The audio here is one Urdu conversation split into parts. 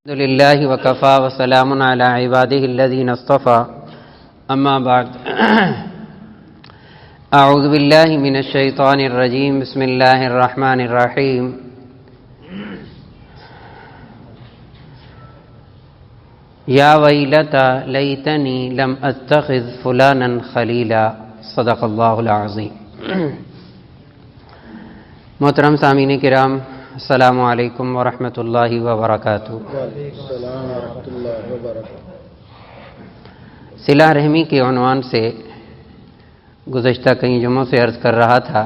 الحمد للہ وکفى وسلام علی عبادہ الذین اصطفى اما بعد اعوذ باللہ من الشیطان الرجیم بسم اللہ الرحمن الرحیم یا ویلتى لیتنی لم اتخذ فلانا خلیلا صدق اللہ العظیم۔ محترم سامعین کرام، السلام علیکم ورحمۃ اللہ وبرکاتہ۔ صلہ رحمی کے عنوان سے گزشتہ کئی جمعوں سے عرض کر رہا تھا،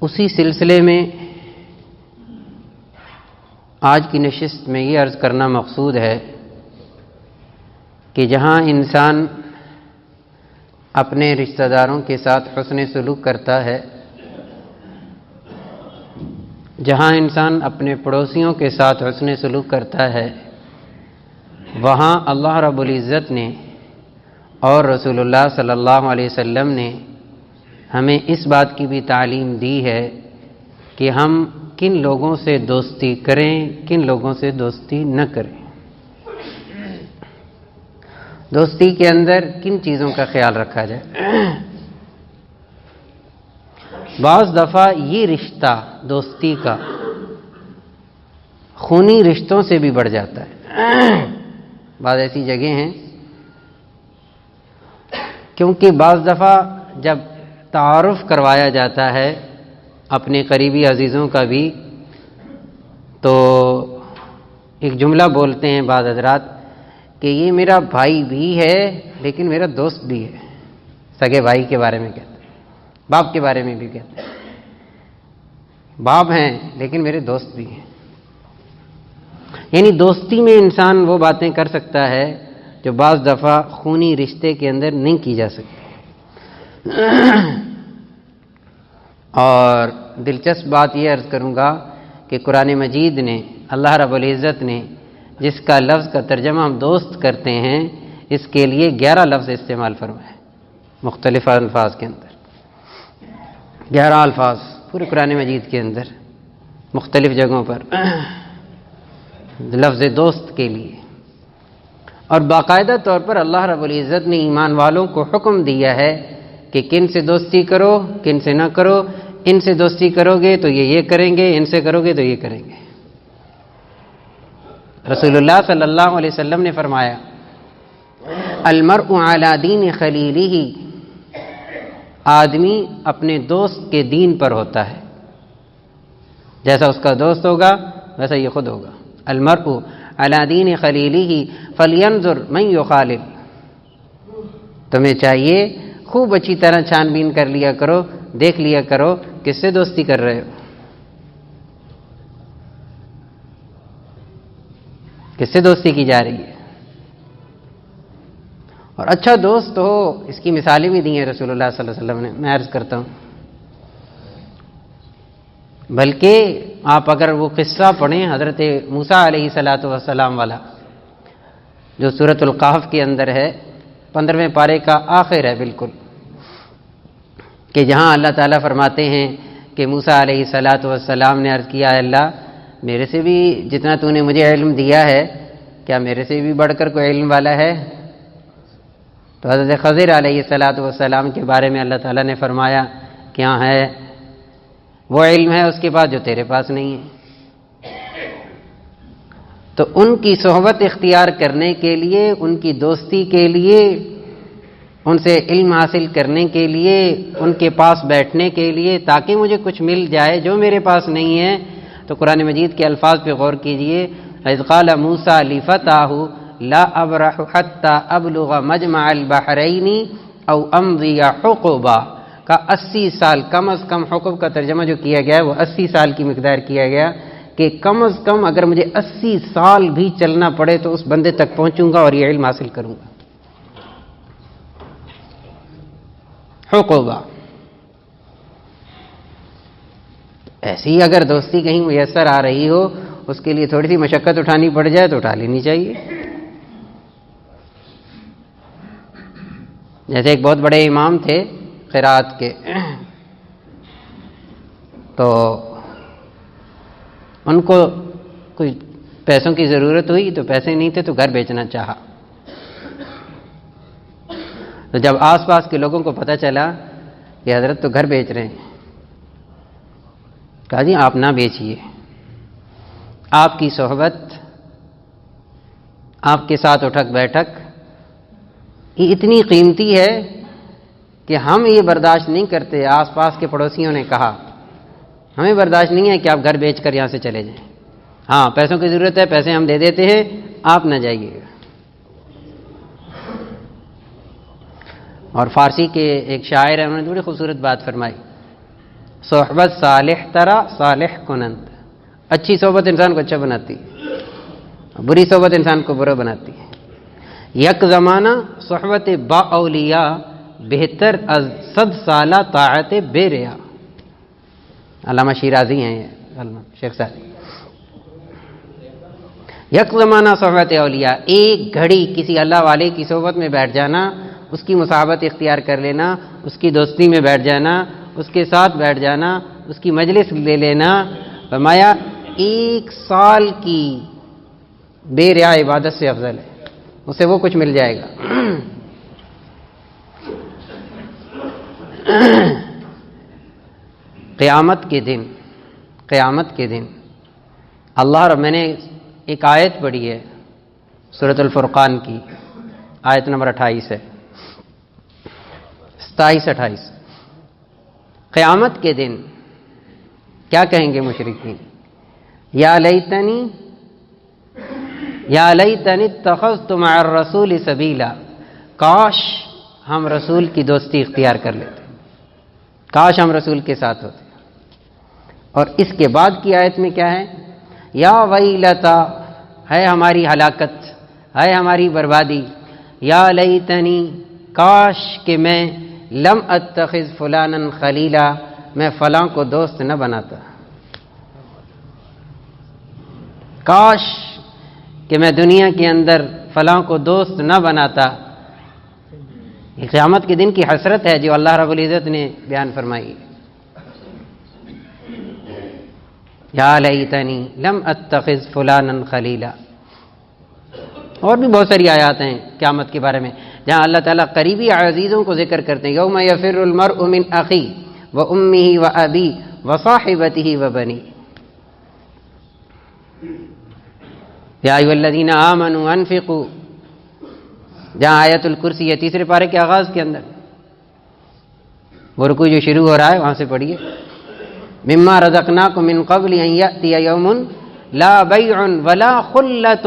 اسی سلسلے میں آج کی نشست میں یہ عرض کرنا مقصود ہے کہ جہاں انسان اپنے رشتہ داروں کے ساتھ حسن سلوک کرتا ہے، جہاں انسان اپنے پڑوسیوں کے ساتھ حسن سلوک کرتا ہے، وہاں اللہ رب العزت نے اور رسول اللہ صلی اللہ علیہ وسلم نے ہمیں اس بات کی بھی تعلیم دی ہے کہ ہم کن لوگوں سے دوستی کریں، کن لوگوں سے دوستی نہ کریں، دوستی کے اندر کن چیزوں کا خیال رکھا جائے۔ بعض دفعہ یہ رشتہ دوستی کا خونی رشتوں سے بھی بڑھ جاتا ہے۔ بعض ایسی جگہیں ہیں، کیونکہ بعض دفعہ جب تعارف کروایا جاتا ہے اپنے قریبی عزیزوں کا بھی، تو ایک جملہ بولتے ہیں بعض حضرات کہ یہ میرا بھائی بھی ہے لیکن میرا دوست بھی ہے۔ سگے بھائی کے بارے میں کہتے ہیں، باپ کے بارے میں بھی کہتے ہیں، باپ ہیں لیکن میرے دوست بھی ہیں۔ یعنی دوستی میں انسان وہ باتیں کر سکتا ہے جو بعض دفعہ خونی رشتے کے اندر نہیں کی جا سکتی۔ اور دلچسپ بات یہ عرض کروں گا کہ قرآن مجید نے، اللہ رب العزت نے جس کا لفظ کا ترجمہ ہم دوست کرتے ہیں، اس کے لیے 11 لفظ استعمال فرمائے مختلف الفاظ کے اندر، 11 الفاظ پورے قرآن مجید کے اندر مختلف جگہوں پر لفظ دوست کے لیے۔ اور باقاعدہ طور پر اللہ رب العزت نے ایمان والوں کو حکم دیا ہے کہ کن سے دوستی کرو، کن سے نہ کرو، ان سے دوستی کرو گے تو یہ کریں گے، ان سے کرو گے تو یہ کریں گے۔ رسول اللہ صلی اللہ علیہ وسلم نے فرمایا، المرء علی دین خلیلہ، آدمی اپنے دوست کے دین پر ہوتا ہے، جیسا اس کا دوست ہوگا ویسا یہ خود ہوگا۔ المرء علی دین خلیلہ فلینظر من یخالل، تمہیں چاہیے خوب اچھی طرح چھان بین کر لیا کرو، دیکھ لیا کرو کس سے دوستی کر رہے ہو، کس سے دوستی کی جا رہی ہے۔ اور اچھا دوست ہو، اس کی مثالیں بھی دی ہیں رسول اللہ صلی اللہ علیہ وسلم نے، میں عرض کرتا ہوں۔ بلکہ آپ اگر وہ قصہ پڑھیں حضرت موسیٰ علیہ السلام والا، جو سورۃ القحف کے اندر ہے، 15ویں پارے کا آخر ہے بالکل، کہ جہاں اللہ تعالیٰ فرماتے ہیں کہ موسیٰ علیہ السلام نے عرض کیا، اے اللہ میرے سے بھی جتنا تو نے مجھے علم دیا ہے، کیا میرے سے بھی بڑھ کر کوئی علم والا ہے؟ تو حضرت خضر علیہ السلام کے بارے میں اللہ تعالیٰ نے فرمایا کیا ہے، وہ علم ہے اس کے پاس جو تیرے پاس نہیں ہے۔ تو ان کی صحبت اختیار کرنے کے لیے، ان کی دوستی کے لیے، ان سے علم حاصل کرنے کے لیے، ان کے پاس بیٹھنے کے لیے، تاکہ مجھے کچھ مل جائے جو میرے پاس نہیں ہے، تو قرآن مجید کے الفاظ پہ غور کیجئے۔ اذ قال موسیٰ لفتاہ لا ابرح حتی ابلغ مجمع البحرین او امضی حقبا، کا 80 سال کم از کم، حقب کا ترجمہ جو کیا گیا ہے وہ 80 سال کی مقدار کیا گیا، کہ کم از کم اگر مجھے 80 سال بھی چلنا پڑے تو اس بندے تک پہنچوں گا اور یہ علم حاصل کروں گا۔ حقبا، ایسی اگر دوستی کہیں میسر آ رہی ہو، اس کے لیے تھوڑی سی مشقت اٹھانی پڑ جائے تو اٹھا لینی چاہیے۔ جیسے ایک بہت بڑے امام تھے قرات کے، تو ان کو کوئی پیسوں کی ضرورت ہوئی تو پیسے نہیں تھے تو گھر بیچنا چاہا. تو جب آس پاس کے لوگوں کو پتہ چلا کہ حضرت تو گھر بیچ رہے ہیں، کہا جی آپ نہ بیچیے، آپ کی صحبت، آپ کے ساتھ اٹھک بیٹھک یہ اتنی قیمتی ہے کہ ہم یہ برداشت نہیں کرتے. آس پاس کے پڑوسیوں نے کہا ہمیں برداشت نہیں ہے کہ آپ گھر بیچ کر یہاں سے چلے جائیں. ہاں پیسوں کی ضرورت ہے، پیسے ہم دے دیتے ہیں، آپ نہ جائیے گا. اور فارسی کے ایک شاعر ہیں، انہوں نے بڑی خوبصورت بات فرمائی، صحبت صالح ترا صالح کنند. اچھی صحبت انسان کو اچھا بناتی ہے، بری صحبت انسان کو برا بناتی ہے. یک زمانہ صحبت با اولیاء بہتر از 100 سالہ طاعت بے ریا. علامہ شیرازی ہیں یہ علامہ شیخ صاحب. یک زمانہ صحبت اولیاء، ایک گھڑی کسی اللہ والے کی صحبت میں بیٹھ جانا، اس کی مصاحبت اختیار کر لینا، اس کی دوستی میں بیٹھ جانا، اس کے ساتھ بیٹھ جانا، اس کی مجلس لے لینا، فرمایا 1 سال کی بے ریا عبادت سے افضل ہے، اسے وہ کچھ مل جائے گا. قیامت کے دن اللہ رب، میں نے ایک آیت پڑھی ہے سورۃ الفرقان کی، آیت نمبر 28 ہے، 27-28. قیامت کے دن کیا کہیں گے مشرکین؟ یا لیتنی اتخذت مع الرسول سبیلا، کاش ہم رسول کی دوستی اختیار کر لیتے، کاش ہم رسول کے ساتھ ہوتے. اور اس کے بعد کی آیت میں کیا ہے؟ یا ویلتا، ہے ہماری ہلاکت، ہے ہماری بربادی. یا لیتنی، کاش کہ میں لم اتخذ فلانا خلیلا، میں فلاں کو دوست نہ بناتا، کاش کہ میں دنیا کے اندر فلاں کو دوست نہ بناتا. یہ قیامت کے دن کی حسرت ہے جو اللہ رب العزت نے بیان فرمائی. یا لیتنی لم اتخذ فلانا خلیلا. اور بھی بہت ساری آیات ہیں قیامت کے بارے میں جہاں اللہ تعالیٰ قریبی عزیزوں کو ذکر کرتے ہیں. یوم یفر المرء من اخی و امہ و ابی و صاحبتہ و بنی. یا ایھا الذین آمنوا انفقوا، جہاں آیت الکرسی ہے تیسرے پارے کے آغاز کے اندر، وہ رکوع جو شروع ہو رہا ہے وہاں سے پڑھیے. مما رزقناکم من قبل ان یأتی یوم لا بیع ولا خلۃ،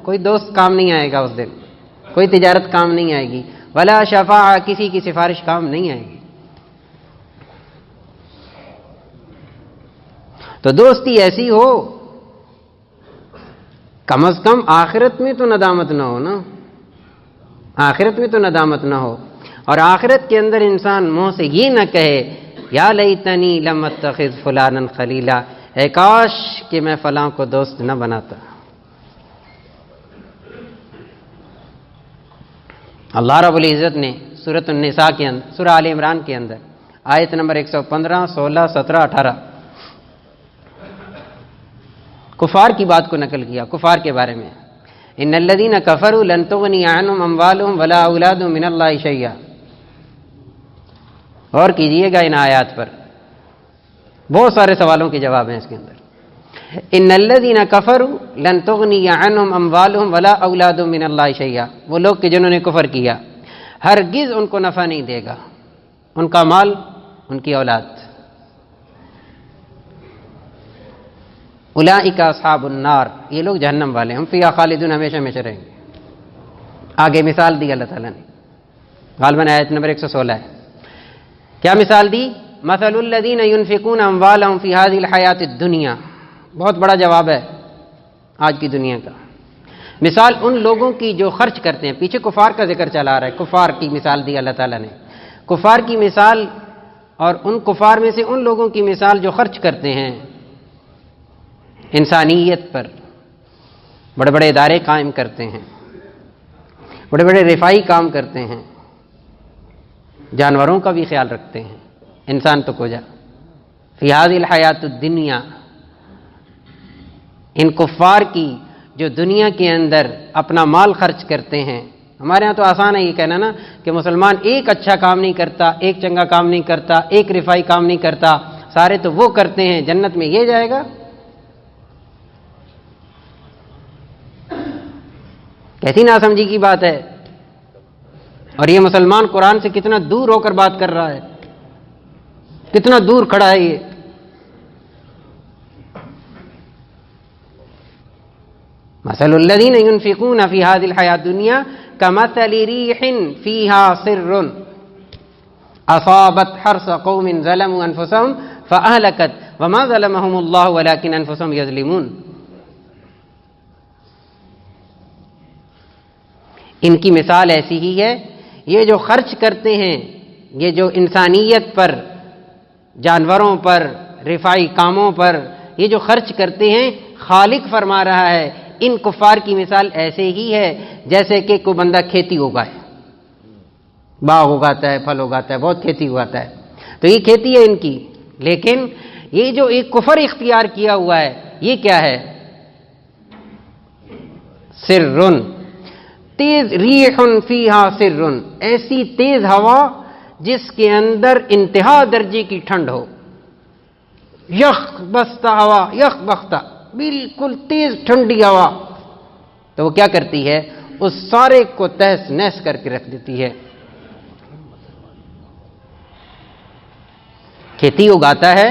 کوئی دوست کام نہیں آئے گا اس دن، کوئی تجارت کام نہیں آئے گی. ولا شفاعہ، کسی کی سفارش کام نہیں آئے گی. تو دوستی ایسی ہو کم از کم آخرت میں تو ندامت نہ ہو نا، آخرت میں تو ندامت نہ ہو. اور آخرت کے اندر انسان منہ سے یہ نہ کہے یا لیتنی لم اتخذ فلانا خلیلا، اے کاش کہ میں فلاں کو دوست نہ بناتا. اللہ رب العزت نے سورۃ النساء کے اندر، سورہ آل عمران کے اندر آیت نمبر 115، 16، 17، 18 کفار کی بات کو نقل کیا. کفار کے بارے میں ان الذین کفروا لن تغنی عنہم اموالہم ولا اولادہم من اللہ شیئا. غور کیجئے گا ان آیات پر، بہت سارے سوالوں کے جواب ہیں اس کے اندر. ان الذین کفروا لن تغنی عنہم اموالہم ولا اولادہم من اللہ شیئا، وہ لوگ کہ جنہوں نے کفر کیا ہرگز ان کو نفع نہیں دے گا، ان کا مال، ان کی اولاد. اولئک اصحاب النار، یہ لوگ جہنم والے، ہم فیہا خالدون، ہمیشہ ہمیشہ رہیں گے. آگے مثال دی اللہ تعالیٰ نے، غالباً آیت نمبر 116 ہے. کیا مثال دی؟ مثل الذین ينفقون اموالهم فی هذه الحیات الدنیا. بہت بڑا جواب ہے آج کی دنیا کا. مثال ان لوگوں کی جو خرچ کرتے ہیں، پیچھے کفار کا ذکر چلا آ رہا ہے، کفار کی مثال دی اللہ تعالیٰ نے. کفار کی مثال، اور ان کفار میں سے ان لوگوں کی مثال جو خرچ کرتے ہیں انسانیت پر، بڑے بڑے ادارے قائم کرتے ہیں، بڑے بڑے رفائی کام کرتے ہیں، جانوروں کا بھی خیال رکھتے ہیں، انسان تو کو جا فی هذه الحیات الدنیا. ان کفار کی جو دنیا کے اندر اپنا مال خرچ کرتے ہیں. ہمارے ہاں تو آسان ہے یہ کہنا نا کہ مسلمان ایک اچھا کام نہیں کرتا، ایک چنگا کام نہیں کرتا، ایک رفائی کام نہیں کرتا، سارے تو وہ کرتے ہیں، جنت میں یہ جائے گا. کیسی ناسمجھی کی بات ہے. اور یہ مسلمان قرآن سے کتنا دور ہو کر بات کر رہا ہے، کتنا دور کھڑا ہے یہ. مثل الذین ينفقون فی هذه الحیاة الدنیا کمثل ریح فیہا صر اصابت حرث قوم ظلموا انفسهم فاہلکت وما ظلمهم اللہ ولکن انفسهم یظلمون. ان کی مثال ایسی ہی ہے، یہ جو خرچ کرتے ہیں، یہ جو انسانیت پر، جانوروں پر، رفائی کاموں پر یہ جو خرچ کرتے ہیں، خالق فرما رہا ہے ان کفار کی مثال ایسے ہی ہے جیسے کہ کوئی بندہ کھیتی اگائے، باغ اگاتا ہے، پھل اگاتا ہے، بہت کھیتی اگاتا ہے، تو یہ کھیتی ہے ان کی. لیکن یہ جو ایک کفر اختیار کیا ہوا ہے یہ کیا ہے؟ سرٌ، تیز، ریح فیہا سر، ایسی تیز ہوا جس کے اندر انتہا درجے کی ٹھنڈ ہو. یخ بستہ ہوا، یخ بختہ، بالکل تیز ٹھنڈی ہوا، تو وہ کیا کرتی ہے؟ اس سارے کو تہس نہس کر کے رکھ دیتی ہے. کھیتی اگاتا ہے،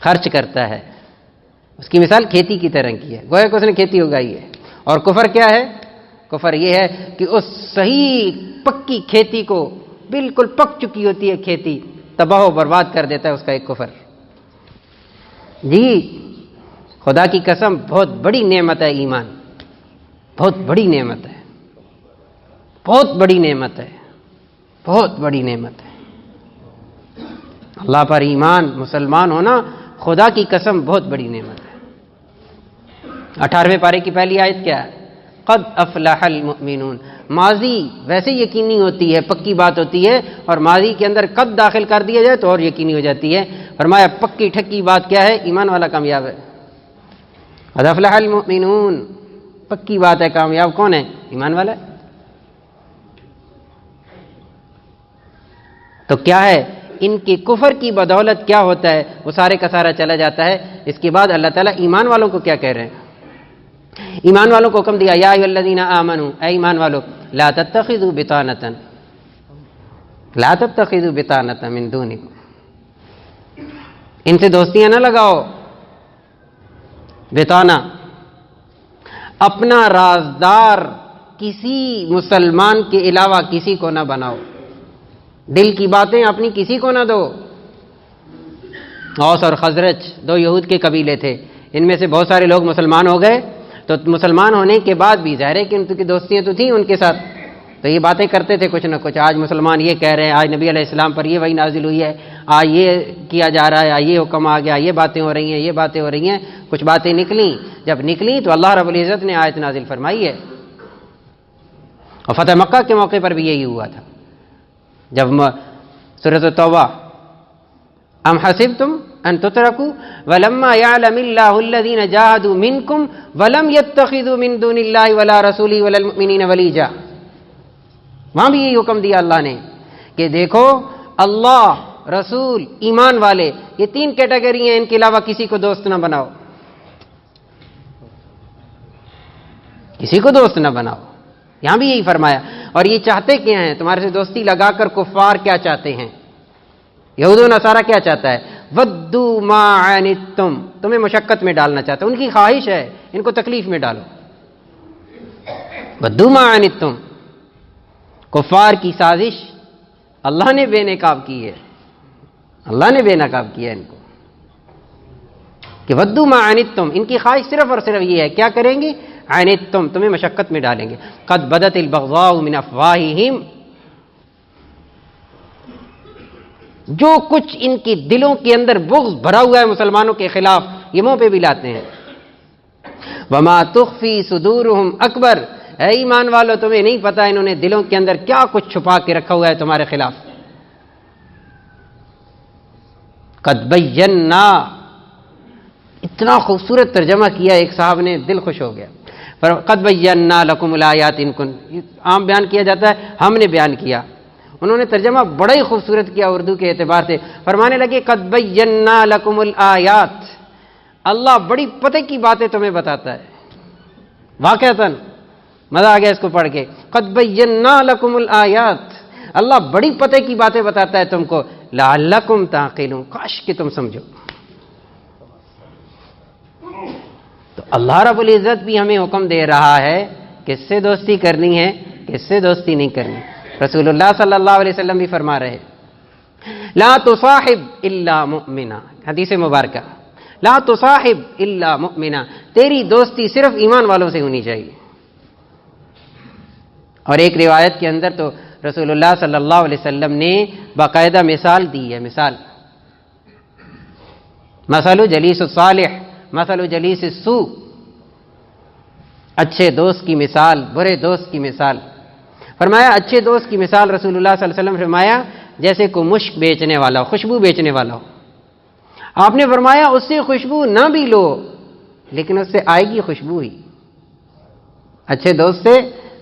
خرچ کرتا ہے، اس کی مثال کھیتی کی طرح کی ہے، گویا کہ اس نے کھیتی اگائی ہے. اور کفر کیا ہے؟ کفر یہ ہے کہ اس صحیح پکی کھیتی کو، بالکل پک چکی ہوتی ہے کھیتی، تباہ و برباد کر دیتا ہے اس کا ایک کفر. جی خدا کی قسم بہت بڑی نعمت ہے ایمان، بہت بڑی نعمت ہے، بہت بڑی نعمت ہے، بہت بڑی نعمت ہے. اللہ پر ایمان، مسلمان ہونا خدا کی قسم بہت بڑی نعمت ہے. 18ویں پارے کی پہلی آیت کیا ہے؟ قد افلح المؤمنون. ماضی ویسے یقینی ہوتی ہے، پکی بات ہوتی ہے، اور ماضی کے اندر قد داخل کر دیا جائے تو اور یقینی ہو جاتی ہے. فرمایا پکی ٹھکی بات کیا ہے؟ ایمان والا کامیاب ہے. قد افلح المؤمنون، پکی بات ہے، کامیاب کون ہے؟ ایمان والا ہے. تو کیا ہے ان کے کفر کی بدولت کیا ہوتا ہے؟ وہ سارے کا سارا چلا جاتا ہے. اس کے بعد اللہ تعالیٰ ایمان والوں کو کیا کہہ رہے ہیں؟ ایمان والوں کو حکم دیا، یا ایھا الذین آمنوا، اے ایمان والو، لا تتخذوا بطانۃ، لا تتخذوا بطانۃ من دونکم، ان سے دوستیاں نہ لگاؤ. بطانہ، اپنا رازدار کسی مسلمان کے علاوہ کسی کو نہ بناؤ، دل کی باتیں اپنی کسی کو نہ دو. اوس اور خزرج دو یہود کے قبیلے تھے، ان میں سے بہت سارے لوگ مسلمان ہو گئے، تو مسلمان ہونے کے بعد بھی ظاہر ہے کہ ان کی دوستیاں تو تھیں ان کے ساتھ، تو یہ باتیں کرتے تھے کچھ نہ کچھ. آج مسلمان یہ کہہ رہے ہیں، آج نبی علیہ السلام پر یہ وحی نازل ہوئی ہے، آج یہ کیا جا رہا ہے، آج یہ حکم آ گیا، یہ باتیں ہو رہی ہیں، یہ باتیں ہو رہی ہیں. کچھ باتیں نکلیں، جب نکلیں تو اللہ رب العزت نے آیت نازل فرمائی ہے. اور فتح مکہ کے موقع پر بھی یہی ہوا تھا، جب سورۃ التوبہ، ام حسبتم ان تترکوا ولما يعلم الله الذين جاهدوا منكم ولم يتخذوا من دون الله ولا رسوله ولا المؤمنين وليجا، وہاں بھی یہی حکم دیا اللہ نے کہ دیکھو اللہ، رسول، ایمان والے، یہ تین کیٹیگری ہیں، ان کے علاوہ کسی کو دوست نہ بناؤ، کسی کو دوست نہ بناؤ. یہاں بھی یہی فرمایا. اور یہ چاہتے کیا ہیں؟ تمہارے سے دوستی لگا کر کفار کیا چاہتے ہیں؟ یہود و نصارہ کیا چاہتا ہے؟ ودوا ما عنتم، تمہیں مشقت میں ڈالنا چاہتا ہے، ان کی خواہش ہے ان کو تکلیف میں ڈالو. ودوا ما عنتم، کفار کی سازش اللہ نے بے نقاب کی ہے، اللہ نے بے نقاب کیا ان کو کہ ودوا ما عنتم، ان کی خواہش صرف اور صرف یہ ہے، کیا کریں گے؟ عنتم، تمہیں مشقت میں ڈالیں گے. قد بدت البغضاء من افواہہم، جو کچھ ان کے دلوں کے اندر بغض بھرا ہوا ہے مسلمانوں کے خلاف، یہ منہ پہ بھی لاتے ہیں. وما تخفی صدورہم اکبر، اے ایمان والو تمہیں نہیں پتا انہوں نے دلوں کے اندر کیا کچھ چھپا کے رکھا ہوا ہے تمہارے خلاف. قد بینا اتنا خوبصورت ترجمہ کیا ایک صاحب نے، دل خوش ہو گیا. قد بینا لکم الآیات ان کن، عام بیان کیا جاتا ہے، ہم نے بیان کیا. انہوں نے ترجمہ بڑا ہی خوبصورت کیا اردو کے اعتبار سے. فرمانے لگے قد بینا لکم الآیات، اللہ بڑی پتے کی باتیں تمہیں بتاتا ہے. واقعتاً مزہ آ گیا اس کو پڑھ کے. قد بینا لکم الآیات، اللہ بڑی پتے کی باتیں بتاتا ہے تم کو. لعلکم تعقلون، کاش کہ تم سمجھو. تو اللہ رب العزت بھی ہمیں حکم دے رہا ہے کس سے دوستی کرنی ہے، کس سے دوستی نہیں کرنی. رسول اللہ صلی اللہ علیہ وسلم بھی فرما رہے لا تصاحب الا مؤمنا، حدیث مبارکہ، لا تصاحب الا مؤمنا، تیری دوستی صرف ایمان والوں سے ہونی چاہیے. اور ایک روایت کے اندر تو رسول اللہ صلی اللہ علیہ وسلم نے باقاعدہ مثال دی ہے. مثال، مثل جلیس الصالح مثل جلیس السوء، اچھے دوست کی مثال برے دوست کی مثال. فرمایا اچھے دوست کی مثال رسول اللہ صلی اللہ علیہ وسلم فرمایا جیسے کوئی مشک بیچنے والا ہو، خوشبو بیچنے والا ہو. آپ نے فرمایا اس سے خوشبو نہ بھی لو لیکن اس سے آئے گی خوشبو ہی. اچھے دوست سے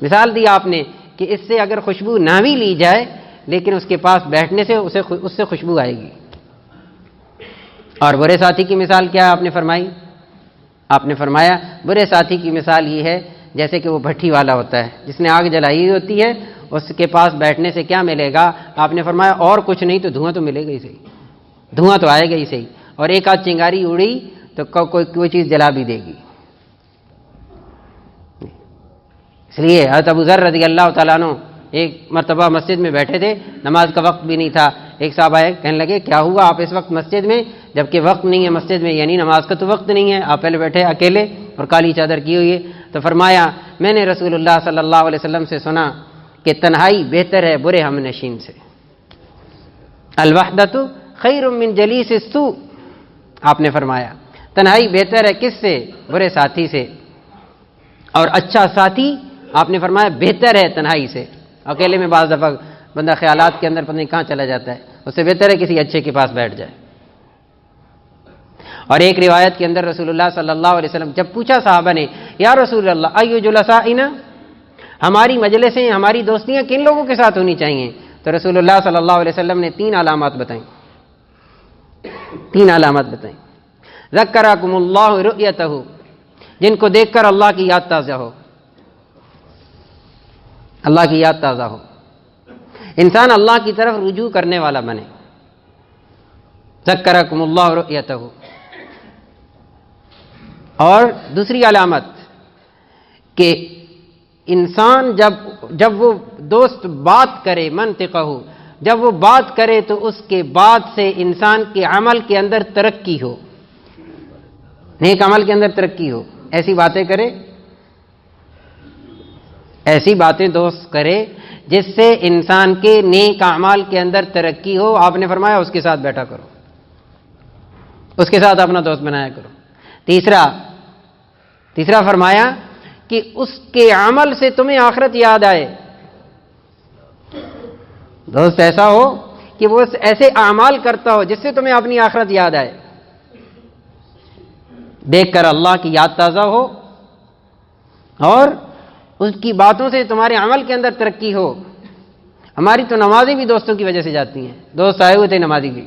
مثال دی آپ نے کہ اس سے اگر خوشبو نہ بھی لی جائے لیکن اس کے پاس بیٹھنے سے اس سے خوشبو آئے گی. اور برے ساتھی کی مثال کیا آپ نے فرمائی؟ آپ نے فرمایا برے ساتھی کی مثال یہ ہے جیسے کہ وہ بھٹی والا ہوتا ہے جس نے آگ جلائی ہوئی ہوتی ہے، اس کے پاس بیٹھنے سے کیا ملے گا؟ آپ نے فرمایا اور کچھ نہیں تو دھواں تو ملے گا ہی صحیح، دھواں تو آئے گا ہی صحیح، اور ایک آدھ چنگاری اڑی تو کوئی چیز جلا بھی دے گی. اس لیے حضرت ابو ذر رضی اللہ تعالیٰ عنہ ایک مرتبہ مسجد میں بیٹھے تھے، نماز کا وقت بھی نہیں تھا. ایک صاحب آئے، کہنے لگے کیا ہوا آپ اس وقت مسجد میں، جبکہ وقت نہیں ہے مسجد میں، یعنی نماز کا تو وقت نہیں ہے، آپ پہلے بیٹھے اکیلے اور کالی چادر کی ہوئی ہے. تو فرمایا میں نے رسول اللہ صلی اللہ علیہ وسلم سے سنا کہ تنہائی بہتر ہے برے ہم نشین سے. الوحدۃ خیر من جلیس السوء، آپ نے فرمایا تنہائی بہتر ہے کس سے؟ برے ساتھی سے. اور اچھا ساتھی آپ نے فرمایا بہتر ہے تنہائی سے. اکیلے میں بعض دفعہ بندہ خیالات کے اندر پتہ نہیں کہاں چلا جاتا ہے، اس سے بہتر ہے کسی اچھے کے پاس بیٹھ جائے. اور ایک روایت کے اندر رسول اللہ صلی اللہ علیہ وسلم جب پوچھا صحابہ نے یا رسول اللہ ایو جلسائنا، ہماری مجلسیں ہماری دوستیاں کن لوگوں کے ساتھ ہونی چاہیے، تو رسول اللہ صلی اللہ علیہ وسلم نے 3 علامات بتائیں. 3 علامات بتائیں. ذکرکم اللہ رؤیتہ، جن کو دیکھ کر اللہ کی یاد تازہ ہو، اللہ کی یاد تازہ ہو، انسان اللہ کی طرف رجوع کرنے والا بنے. ذکرکم اللہ رؤیتہ. اور دوسری علامت کہ انسان جب وہ دوست بات کرے منطقہ ہو، جب وہ بات کرے تو اس کے بعد سے انسان کے عمل کے اندر ترقی ہو، نیک عمل کے اندر ترقی ہو. ایسی باتیں کرے، ایسی باتیں دوست کرے جس سے انسان کے نیک اعمال کے اندر ترقی ہو. آپ نے فرمایا اس کے ساتھ بیٹھا کرو، اس کے ساتھ اپنا دوست بنایا کرو. تیسرا فرمایا کہ اس کے عمل سے تمہیں آخرت یاد آئے. دوست ایسا ہو کہ وہ ایسے اعمال کرتا ہو جس سے تمہیں اپنی آخرت یاد آئے، دیکھ کر اللہ کی یاد تازہ ہو اور اس کی باتوں سے تمہارے عمل کے اندر ترقی ہو. ہماری تو نمازیں بھی دوستوں کی وجہ سے جاتی ہیں. دوست آئے ہوئے تھے نمازی بھی،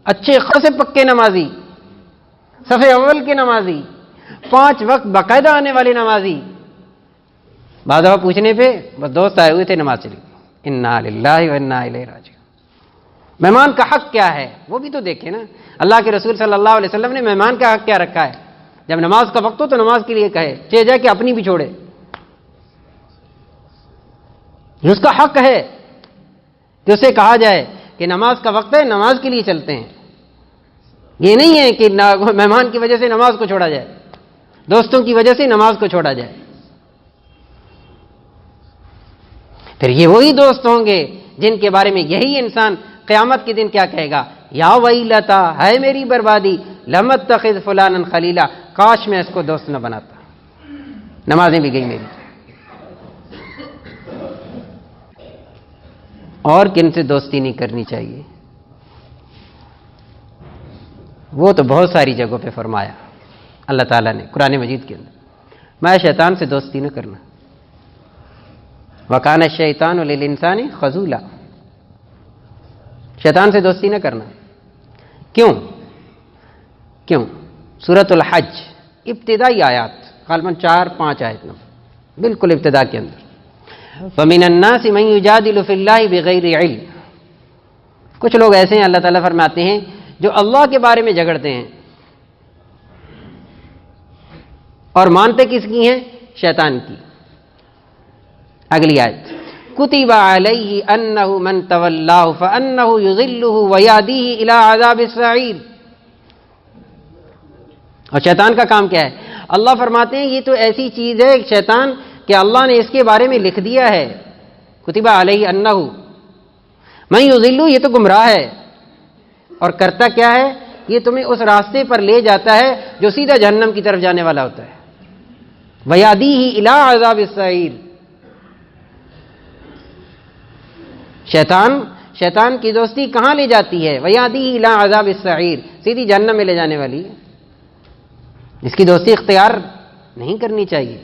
اچھے خاصے پکے نمازی، صف اول کے نمازی، 5 وقت باقاعدہ آنے والے نمازی، بعض دفعہ پوچھنے پہ بس دوست آئے ہوئے تھے نماز چلی. انا للہ و انا الیہ راجعون. مہمان کا حق کیا ہے وہ بھی تو دیکھیں نا. اللہ کے رسول صلی اللہ علیہ وسلم نے مہمان کا حق کیا رکھا ہے؟ جب نماز کا وقت ہو تو نماز کے لیے کہے، چاہے جائے کہ اپنی بھی چھوڑے. یہ اس کا حق ہے کہ اسے کہا جائے کہ نماز کا وقت ہے، نماز کے لیے چلتے ہیں. یہ نہیں ہے کہ مہمان کی وجہ سے نماز کو چھوڑا جائے، دوستوں کی وجہ سے نماز کو چھوڑا جائے. پھر یہ وہی دوست ہوں گے جن کے بارے میں یہی انسان قیامت کے دن کیا کہے گا؟ یا ویلتا، ہے میری بربادی، لم اتخذ فلانا خلیلا، کاش میں اس کو دوست نہ بناتا، نمازیں بھی گئی میری. اور کن سے دوستی نہیں کرنی چاہیے؟ وہ تو بہت ساری جگہوں پہ فرمایا. اللہ تعالیٰ نے قرآن مجید کے اندر، میں شیطان سے دوستی نہ کرنا، وَكَانَ الشَّيْطَانُ لِلْإِنسَانِ خَذُولًا، شیطان سے دوستی نہ کرنا۔ کیوں؟ سورۃ الحج ابتدائی آیات، غالباً 4-5 آیت نمبر، بالکل ابتدا کے اندر، وَمِنَ النَّاسِ مَن يُجَادِلُ فِي اللَّهِ بِغَيْرِ عِلْمٍ، کچھ لوگ ایسے ہیں اللہ تعالیٰ فرماتے ہیں جو اللہ کے بارے میں جھگڑتے ہیں اور مانتے کس کی ہیں؟ شیطان کی۔ اگلی آیت، کتب علیہ انہ من تولاہ فانہ یضلہ ویہدیہ الی عذاب السعیر، اور شیطان کا کام کیا ہے؟ اللہ فرماتے ہیں یہ تو ایسی چیز ہے شیطان کہ اللہ نے اس کے بارے میں لکھ دیا ہے، کتب علیہ انہ من یضلہ، یہ تو گمراہ ہے، اور کرتا کیا ہے؟ یہ تمہیں اس راستے پر لے جاتا ہے جو سیدھا جہنم کی طرف جانے والا ہوتا ہے، وَيَهْدِيهِ إِلَىٰ عَذَابِ السَّعِيرِ۔ شیطان کی دوستی کہاں لے جاتی ہے؟ وَيَهْدِيهِ إِلَىٰ عَذَابِ السَّعِيرِ، سیدھی جہنم میں لے جانے والی ہے، اس کی دوستی اختیار نہیں کرنی چاہیے،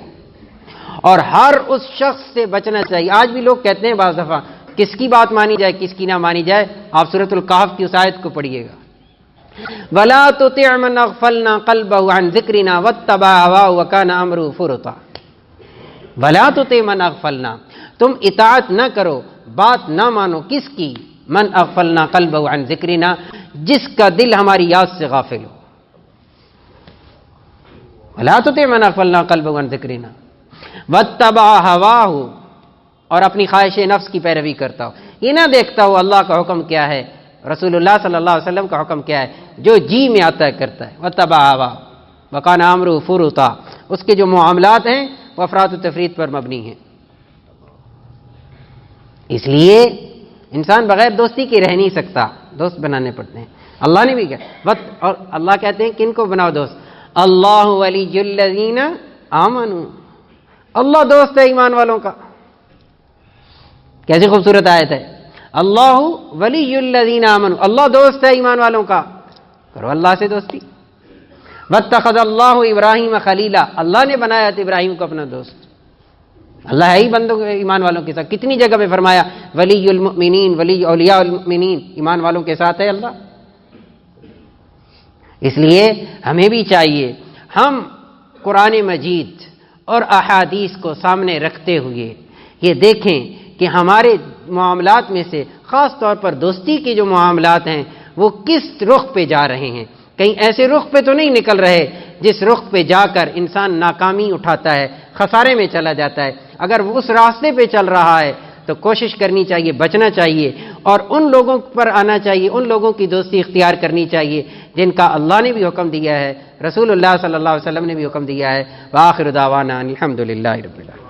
اور ہر اس شخص سے بچنا چاہیے۔ آج بھی لوگ کہتے ہیں بعض دفعہ کس کی بات مانی جائے کس کی نہ مانی جائے، آپ سورۃ الکہف کی اس آیت کو پڑھیے گا، وَلَا تُطِعْ مَنْ أَغْفَلْنَا قَلْبَهُ عَنْ ذِكْرِنَا وَاتَّبَعَ هَوَاهُ وَكَانَ أَمْرُهُ فُرُطًا، وَلَا تُطِعْ مَنْ أَغْفَلْنَا، تم اطاعت نہ کرو، بات نہ مانو، کس کی؟ من اغفلنا قلبه عن ذکرنا، جس کا دل ہماری یاد سے غافل ہو، وَلَا تُطِعْ مَنْ أَغْفَلْنَا قَلْبَهُ عَنْ ذِكْرِنَا وَاتَّبَعَ هَوَاهُ، اور اپنی خواہش نفس کی پیروی کرتا ہو، یہ نہ دیکھتا ہو اللہ کا حکم کیا ہے، رسول اللہ صلی اللہ علیہ وسلم کا حکم کیا ہے، جو جی میں آتا ہے کرتا ہے، وَاتَّبَعَ هَوَاهُ وَكَانَ أَمْرُهُ فُرُطًا، اس کے جو معاملات ہیں وہ افراط و تفریط پر مبنی ہیں۔ اس لیے انسان بغیر دوستی کے رہ نہیں سکتا، دوست بنانے پڑتے ہیں۔ اللہ نے بھی کہا، اور اللہ کہتے ہیں کن کو بناؤ دوست؟ اللہ ولی الذین آمنوا، اللہ دوست ہے ایمان والوں کا۔ کیسی خوبصورت آیت ہے، اللہ ولی الذین آمنوا، اللہ دوست ہے ایمان والوں کا، کرو اللہ سے دوستی۔ واتخذ اللہ ابراہیم خلیلا، اللہ نے بنایا تھا ابراہیم کو اپنا دوست، اللہ ہے ہی بندوں ایمان والوں کے ساتھ، کتنی جگہ پہ فرمایا ولی المؤمنین، ولی اولیاء المؤمنین، ایمان والوں کے ساتھ ہے اللہ۔ اس لیے ہمیں بھی چاہیے ہم قرآن مجید اور احادیث کو سامنے رکھتے ہوئے یہ دیکھیں کہ ہمارے معاملات میں سے خاص طور پر دوستی کے جو معاملات ہیں وہ کس رخ پہ جا رہے ہیں، کہیں ایسے رخ پہ تو نہیں نکل رہے جس رخ پہ جا کر انسان ناکامی اٹھاتا ہے، خسارے میں چلا جاتا ہے۔ اگر وہ اس راستے پہ چل رہا ہے تو کوشش کرنی چاہیے، بچنا چاہیے، اور ان لوگوں پر آنا چاہیے، ان لوگوں کی دوستی اختیار کرنی چاہیے جن کا اللہ نے بھی حکم دیا ہے، رسول اللہ صلی اللہ علیہ وسلم نے بھی حکم دیا ہے۔ وآخر دعوانا الحمد للہ رب العالمین۔